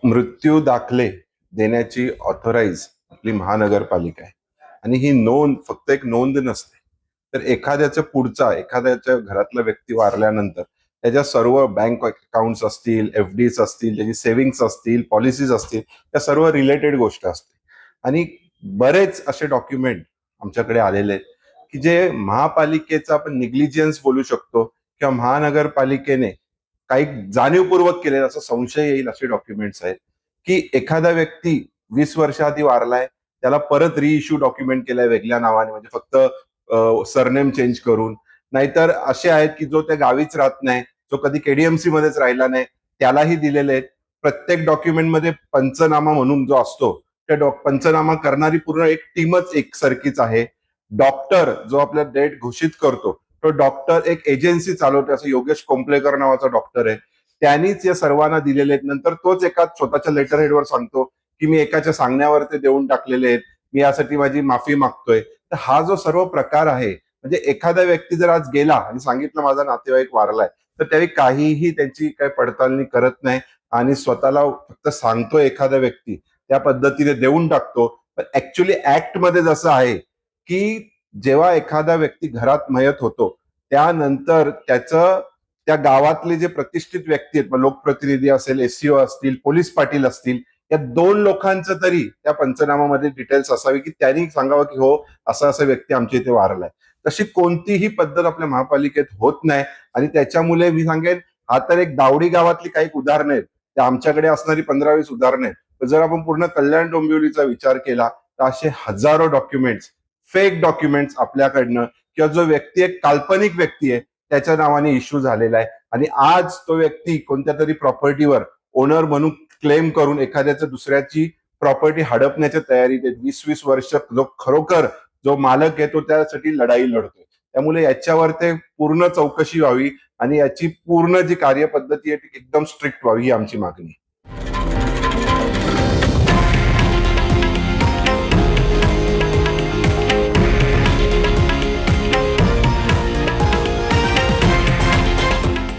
मृत्यू दाखले देण्याची ऑथोराईज आपली महानगरपालिका आहे. आणि ही नोंद फक्त एक नोंद नसते, तर एखाद्याच्या पुढचा एखाद्याच्या घरातला व्यक्ती वारल्यानंतर त्याच्या सर्व बँक अकाउंट्स असतील, एफ-डीज असतील, त्याची सेव्हिंग्स असतील, पॉलिसीज असतील, त्या सर्व रिलेटेड गोष्ट असते. आणि बरेच असे डॉक्युमेंट आमच्याकडे आलेले आहेत की जे महापालिकेचा आपण निग्लिजन्स बोलू शकतो किंवा महानगरपालिकेने काही जाणीवपूर्वक केलेला असा संशय येईल असे डॉक्युमेंट्स आहेत की एखादा व्यक्ती 20 वर्ष आधी वारलाय, त्याला परत रिइश्यू डॉक्युमेंट केलाय वेगळ्या नावाने, म्हणजे फक्त सरनेम चेंज करून. नाहीतर असे आहेत की जो त्या गावीच राहत नाही, जो कधी केडीएमसी मध्येच राहिला नाही, त्यालाही दिलेले आहेत. प्रत्येक डॉक्युमेंटमध्ये पंचनामा म्हणून जो असतो, त्या पंचनामा करणारी पूर्ण एक टीमच एकसारखीच आहे. डॉक्टर जो आपल्या डेट घोषित करतो, तो डॉक्टर एक एजन्सी चालवतो, असं योगेश कोंपलेकर नावाचा डॉक्टर आहे. त्यांनीच या सर्वांना दिलेले आहेत. नंतर तोच एका स्वतःच्या लेटर हेडवर सांगतो की मी एकाच्या सांगण्यावर ते देऊन टाकलेले आहेत, मी यासाठी माझी माफी मागतोय. तर हा जो सर्व प्रकार आहे, म्हणजे एखादा व्यक्ती जर आज गेला आणि सांगितलं माझा नातेवाईक वारलाय, तर त्यावेळी काहीही त्यांची काही पडताळणी करत नाही आणि स्वतःला फक्त सांगतो एखादा व्यक्ती, त्या पद्धतीने देऊन टाकतो. पण ऍक्च्युली ऍक्ट मध्ये जसं आहे की जेव्हा एखादा व्यक्ती घरात मयत होतो, त्यानंतर त्याचं त्या गावातले जे प्रतिष्ठित व्यक्ती आहेत, लोकप्रतिनिधी असेल, एससीओ असतील, पोलीस पाटील असतील, या 2 लोकांचं तरी त्या पंचनामामध्ये डिटेल्स असावी की त्यांनी सांगावं की हो, असा असा व्यक्ती आमच्या इथे वारलाय. तशी कोणतीही पद्धत आपल्या महापालिकेत होत नाही. आणि त्याच्यामुळे मी सांगेन, हा तर एक दावडी गावातली काही उदाहरणं आहेत, त्या आमच्याकडे असणारी 15-20 उदाहरणं आहेत. तर जर आपण पूर्ण कल्याण डोंबिवलीचा विचार केला तर असे हजारो डॉक्युमेंट्स, फेक डॉक्युमेंट्स आपल्याकडनं, किंवा जो व्यक्ती एक काल्पनिक व्यक्ती आहे त्याच्या नावाने इश्यू झालेला आहे. आणि आज तो व्यक्ती कोणत्या तरी प्रॉपर्टीवर ओनर म्हणून क्लेम करून एखाद्याच्या दुसऱ्याची प्रॉपर्टी हडपण्याच्या तयारीत आहे. 20-20 वर्ष जो खरोखर जो मालक आहे तो त्यासाठी लढाई लढतोय. त्यामुळे याच्यावर ते पूर्ण चौकशी व्हावी आणि याची पूर्ण जी कार्यपद्धती आहे ती एकदम स्ट्रिक्ट व्हावी, ही आमची मागणी.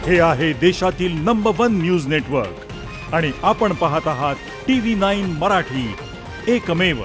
हे आहे देशातील नंबर 1 न्यूज नेटवर्क आणि आपण पाहत आहात TV9 मराठी, एकमेव.